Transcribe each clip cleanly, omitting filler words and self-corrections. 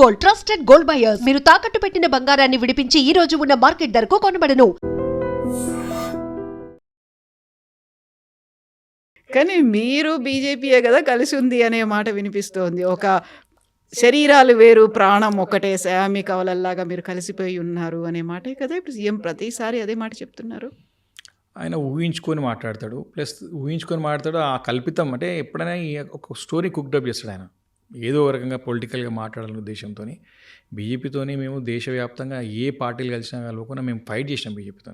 Gold, trusted gold buyers. మీరు తాకట్టు పెట్టిన బంగారాన్ని విడిపించి ఈ రోజు ఉన్న మార్కెట్ ధరకు కొనబడను. కానీ మీరు బీజేపీయే కదా కలిసి ఉంది అనే మాట వినిపిస్తోంది. ఒక శరీరాలు వేరు, ప్రాణం ఒకటే, శామి కవలల్లాగా మీరు కలిసిపోయి ఉన్నారు అనే మాటే కదా ఇప్పుడు సీఎం ప్రతిసారి అదే మాట చెప్తున్నారు. ఆయన ఊహించుకొని మాట్లాడతాడు, ప్లస్ ఊహించుకొని మాట్లాడతాడు. ఆ కల్పితం అంటే ఎప్పుడైనా ఒక స్టోరీ కుక్డప్ చేస్తాడు ఆయన, ఏదో ఒక రకంగా పొలిటికల్గా మాట్లాడాలనే ఉద్దేశంతో. బీజేపీతోని మేము దేశవ్యాప్తంగా ఏ పార్టీలు కలిసినా కలవకుండా మేము ఫైట్ చేసినాం బీజేపీతో.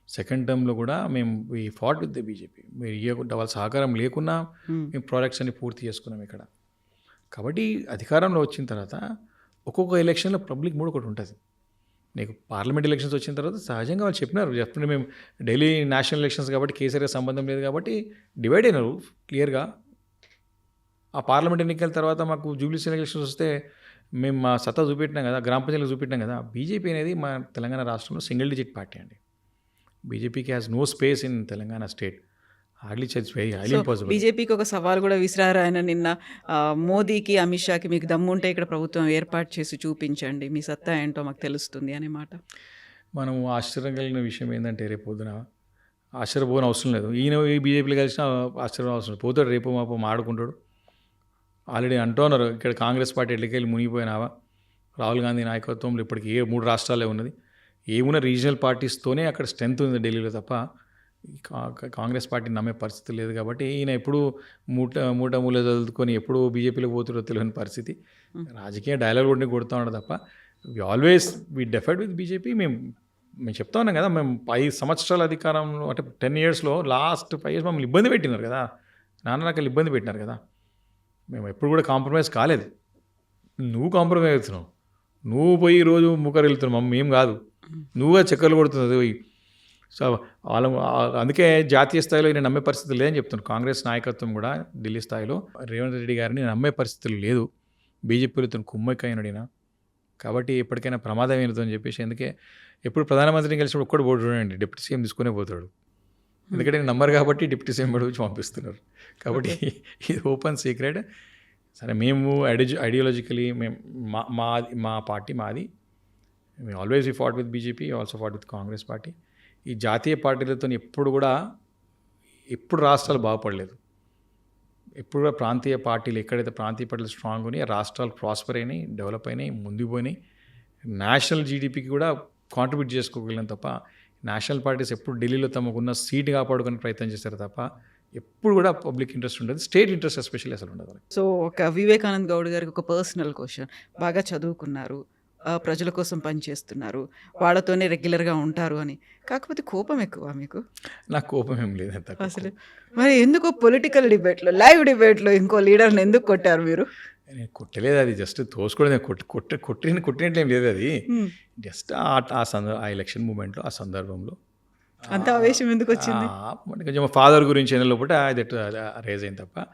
సెకండ్ టర్మ్లో కూడా మేము ఈ ఫాట్ విత్ ద బీజేపీ. మీరు ఇవ్వకుండా వాళ్ళ సహకారం లేకున్నా మేము ప్రాజెక్ట్స్ అన్ని పూర్తి చేసుకున్నాం ఇక్కడ. కాబట్టి అధికారంలో వచ్చిన తర్వాత ఒక్కొక్క ఎలక్షన్లో పబ్లిక్ మూడ్ ఒకటి ఉంటుంది. నీకు పార్లమెంట్ ఎలక్షన్స్ వచ్చిన తర్వాత సహజంగా వాళ్ళు చెప్పినారు, చెప్పండి మేము ఢిల్లీ నేషనల్ ఎలక్షన్స్ కాబట్టి కేసీఆర్ సంబంధం లేదు కాబట్టి డివైడ్ అయినారు క్లియర్గా. ఆ పార్లమెంట్ ఎన్నికల తర్వాత మాకు జూబ్లీస్ ఎలక్షన్స్ వస్తే మేము మా సత్తా చూపెట్టినాం కదా, గ్రామ పంచాయతీలకు చూపెట్టినాం కదా. బీజేపీ అనేది మా తెలంగాణ రాష్ట్రంలో సింగిల్ డిజిట్ పార్టీ అండి. బీజేపీకి has no space in Telangana state. Hardly it's very highly impossible. బీజేపీకి ఒక సవాల్ కూడా విసిరారు ఆయన నిన్న. మోదీకి, అమిత్ షాకి మీకు దమ్ముంటే ఇక్కడ ప్రభుత్వం ఏర్పాటు చేసి చూపించండి, మీ సత్తా ఏంటో మాకు తెలుస్తుంది అనే మాట. మనం ఆశ్చర్యం కలిగిన విషయం ఏంటంటే రేపు పొద్దున ఆశ్చర్యపోని అవసరం లేదు. ఈయన ఈ బీజేపీలో కలిసిన ఆశ్చర్యం అవసరం లేదు. పోతాడు రేపు మాపు ఆడుకుంటాడు. ఆల్రెడీ అంటున్నారు ఇక్కడ కాంగ్రెస్ పార్టీ ఎట్లకెళ్ళి మునిగిపోయినావా, రాహుల్ గాంధీ నాయకత్వంలో ఇప్పటికి 3 రాష్ట్రాలే ఉన్నది. ఏమున్న రీజనల్ పార్టీస్తోనే అక్కడ స్ట్రెంత్ ఉంది ఢిల్లీలో తప్ప కాంగ్రెస్ పార్టీని నమ్మే పరిస్థితి లేదు. కాబట్టి ఈయన ఎప్పుడు మూట మూల చదువుకొని ఎప్పుడు బీజేపీలోకి పోతుండో తెలియని పరిస్థితి. రాజకీయ డైలాగ్ కూడా కొడుతూ ఉన్నాడు తప్ప వి డెఫైడ్ విత్ బీజేపీ. మేము చెప్తా ఉన్నాం కదా, మేము 5 సంవత్సరాల అధికారంలో అంటే 10 yearsలో లాస్ట్ 5 years మమ్మల్ని ఇబ్బంది పెట్టినారు కదా, నాన్న రకాలు ఇబ్బంది పెట్టినారు కదా. మేము ఎప్పుడు కూడా కాంప్రమైజ్ కాలేదు. నువ్వు కాంప్రమైజ్ అవుతున్నావు, నువ్వు పోయి రోజు ముఖరు వెళ్తున్నావు, మేము కాదు, నువ్వుగా చక్కర్లు కొడుతున్నది పోయి. సో వాళ్ళ అందుకే జాతీయ స్థాయిలో నేను నమ్మే పరిస్థితి లేదని చెప్తున్నాను. కాంగ్రెస్ నాయకత్వం కూడా ఢిల్లీ స్థాయిలో రేవంత్ రెడ్డి గారిని నమ్మే పరిస్థితులు లేదు. బీజేపీలతో కుమ్మక్కైనడినా కాబట్టి ఎప్పటికైనా ప్రమాదం ఏనుతుందని చెప్పేసి, అందుకే ఎప్పుడు ప్రధానమంత్రిని కలిసినప్పుడు ఒక్కడు పోటీ చూడండి, డిప్యూటీ సీఎం తీసుకునే పోతాడు. ఎందుకంటే నంబర్ కాబట్టి డిప్యూటీ సీఎం వచ్చి పంపిస్తున్నారు. కాబట్టి ఇది ఓపెన్ సీక్రెట్. సరే మేము ఐడియాలజికలీ మేము మా పార్టీ మాది. మేము always we fought with BJP, also fought with Congress party. ఈ జాతీయ పార్టీలతో ఎప్పుడు రాష్ట్రాలు బాగుపడలేదు. ఎప్పుడు కూడా ప్రాంతీయ పార్టీలు ఎక్కడైతే ప్రాంతీయ పార్టీలు స్ట్రాంగ్ ఉన్నాయి, రాష్ట్రాలు ప్రాస్పర్ అయినాయి, డెవలప్ అయినాయి, ముందుకు పోయినాయి. నేషనల్ జీడిపికి కూడా కాంట్రిబ్యూట్ చేసుకోగలిగిన తప్ప నేషనల్ పార్టీస్ ఎప్పుడు ఢిల్లీలో తమకున్న సీట్ కాపాడుకునే ప్రయత్నం చేస్తారు తప్ప ఎప్పుడు కూడా పబ్లిక్ ఇంట్రెస్ట్ ఉండదు, స్టేట్ ఇంట్రెస్ట్ ఎస్పెషల్లీ అసలు ఉండదు. సో ఒక వివేకానంద్ గౌడ్ గారికి ఒక పర్సనల్ క్వశ్చన్. బాగా చదువుకున్నారు, ప్రజల కోసం పనిచేస్తున్నారు, వాళ్ళతోనే రెగ్యులర్గా ఉంటారు అని, కాకపోతే కోపం ఎక్కువ మీకు? నాకు కోపం ఏం లేదు అసలు. మరి ఎందుకు పొలిటికల్ డిబేట్లో, లైవ్ డిబేట్లో ఇంకో లీడర్ని ఎందుకు కొట్టారు మీరు? నేను కొట్టలేదు, అది జస్ట్ తోసుకోవడం. కొట్టినట్లేం లేదు, అది జస్ట్ ఆ ఎలక్షన్ మూమెంట్లో ఆ సందర్భంలో అంత ఆవేశం ఎందుకు వచ్చింది? కొంచెం ఫాదర్ గురించి లోపల అది రేజ్ అయింది తప్ప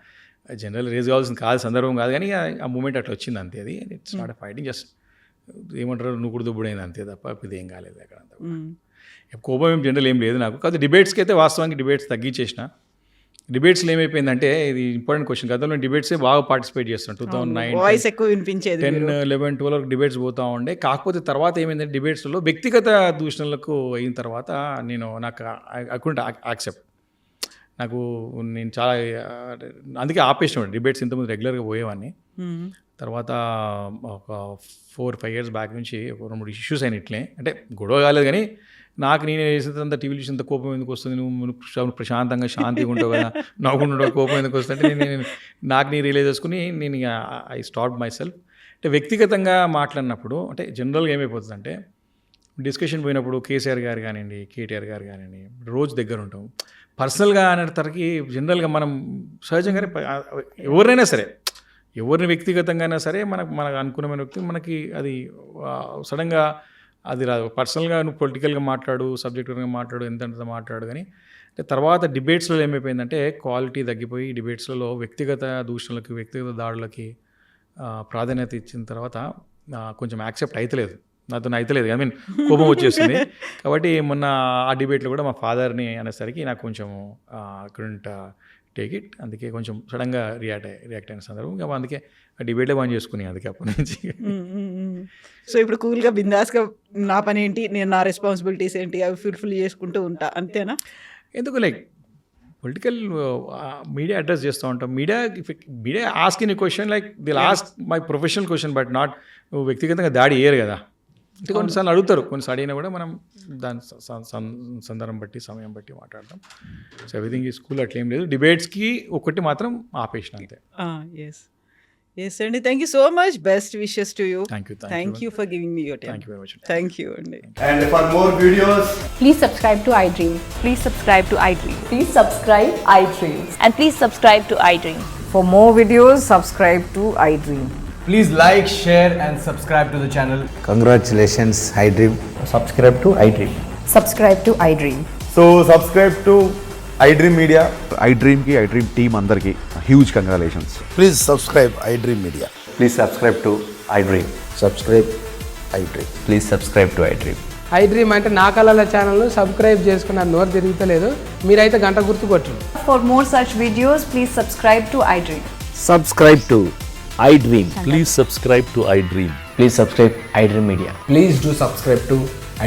జనరల్ రేజ్ కావాల్సింది కాదు, సందర్భం కాదు. కానీ ఆ మూమెంట్ అట్లా వచ్చింది అంతే. అది ఇట్స్ నాట్ ఫైటింగ్, జస్ట్ ఏమంటారు నువ్వుడు దుబ్బుడైంది అంతే తప్ప ఇది ఏం కాలేదు అక్కడ. అంతా కోపం ఏం జనరల్ ఏం లేదు నాకు. కాదు డిబేట్స్కి అయితే వాస్తవానికి డిబేట్స్ తగ్గించేసిన. డిబేట్స్లో ఏమైపోయిందంటే, ఇది ఇంపార్టెంట్ క్వశ్చన్, గతంలో డిబేట్సే బాగా పార్టిసిపేట్ చేస్తాను. 2009 వాయిస్ ఎక్కువ వినిపించేది, 10, 11, 12 డిబేట్స్ పోతూ ఉండే. కాకపోతే తర్వాత ఏమైందంటే డిబేట్స్లో వ్యక్తిగత దూషణలకు అయిన తర్వాత నాకు ఐ కుడెంట్ యాక్సెప్ట్. నేను చాలా అందుకే ఆపేసిన డిబేట్స్. ఇంతకుముందు రెగ్యులర్గా పోయేవాడిని. తర్వాత ఒక 4-5 years బ్యాక్ నుంచి ఒక 2-3 ఇష్యూస్ అయిన ఇట్లే, అంటే గొడవ కాలేదు కానీ నాకు నేను వేసేంత టీవీలో చూసేంత కోపం ఎందుకు వస్తుంది, నువ్వు ప్రశాంతంగా శాంతిగా ఉంటావు కదా, నవ్వుకుంటుంటావు, కోపం ఎందుకు వస్తుంటే నేను రియలైజ్ చేసుకుని నేను ఐ స్టాప్ మై సెల్ఫ్. అంటే వ్యక్తిగతంగా మాట్లాడినప్పుడు అంటే జనరల్గా ఏమైపోతుందంటే, డిస్కషన్ పోయినప్పుడు కేసీఆర్ గారు కానివ్వండి, కేటీఆర్ గారు కానివ్వండి, రోజు దగ్గర ఉంటాం. పర్సనల్గా అనేటరికి జనరల్గా మనం సహజంగానే ఎవరినైనా సరే, ఎవరిని వ్యక్తిగతంగా సరే మనకు అనుకున్నమైన వ్యక్తి మనకి అది సడన్గా అది రాదు. పర్సనల్గా నువ్వు పొలిటికల్గా మాట్లాడు, సబ్జెక్టుగా మాట్లాడు, ఎంత మాట్లాడు. కానీ తర్వాత డిబేట్స్లో ఏమైపోయిందంటే క్వాలిటీ తగ్గిపోయి డిబేట్స్లలో వ్యక్తిగత దూషణలకి, వ్యక్తిగత దాడులకి ప్రాధాన్యత ఇచ్చిన తర్వాత కొంచెం యాక్సెప్ట్ అవుతలేదు, నాతో అవుతలేదు. ఐ మీన్ కోపం వచ్చేస్తుంది. కాబట్టి మొన్న ఆ డిబేట్లో కూడా మా ఫాదర్ని అనేసరికి నాకు కొంచెం కుడెంట్ టేక్ ఇట్. అందుకే కొంచెం సడన్గా రియాక్ట్ అయిన సందర్భం ఇంకా అందుకే డిబేటే బంద్ చేసుకుని అందుకే అప్పటి నుంచి. సో ఇప్పుడు కూల్గా బిందాస్గా నా పని ఏంటి, నేను నా రెస్పాన్సిబిలిటీస్ ఏంటి అవి ఫుల్ఫిల్ చేసుకుంటూ ఉంటా, అంతేనా? ఎందుకు లైక్ పొలిటికల్ మీడియా అడ్రస్ చేస్తూ ఉంటాం. Media ask in question like they'll ask my professional question but not వ్యక్తిగతంగా దాడి చేయరు కదా. అంటే కొన్నిసార్లు అడుగుతారు, కొన్నిసార్లు అడిగినా కూడా మనం దాని సందర్భం బట్టి సమయం బట్టి మాట్లాడతాం. సో ఎవ్రీథింగ్ ఈ స్కూల్ అట్లా ఏం లేదు. డిబేట్స్కి ఒకటి మాత్రం ఆపేసిన అంతే. ఎస్ అండి, thank you so much, best wishes to you. Thank you for giving me your time. Thank you very much. Thank you అండి. And for more videos, Please subscribe to iDream. Please subscribe to iDream. Please subscribe iDream. And please subscribe to iDream. For more videos, subscribe to iDream. please like, share and subscribe to the channel. Congratulations, iDream. Subscribe to iDream. Subscribe to iDream. So subscribe to iDream Media. iDream ki iDream team andar ki huge congratulations. Please subscribe iDream Media. Please subscribe to iDream. Subscribe iDream. Please subscribe to iDream. iDream అంటే నా కళల ఛానల్ను subscribe చేసుకున్న నోరు తిరుగుతలేదు, మీరైతే గంట గుర్తు కొట్టండి. For more such videos, please subscribe to iDream. Subscribe to iDream. Please subscribe to iDream. Please subscribe iDream Media. Please do subscribe to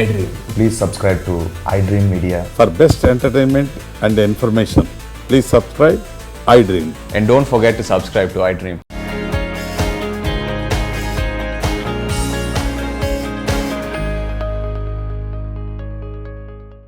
iDream. Please subscribe to iDream Media. For best entertainment and information, please subscribe iDream. And don't forget to subscribe to iDream.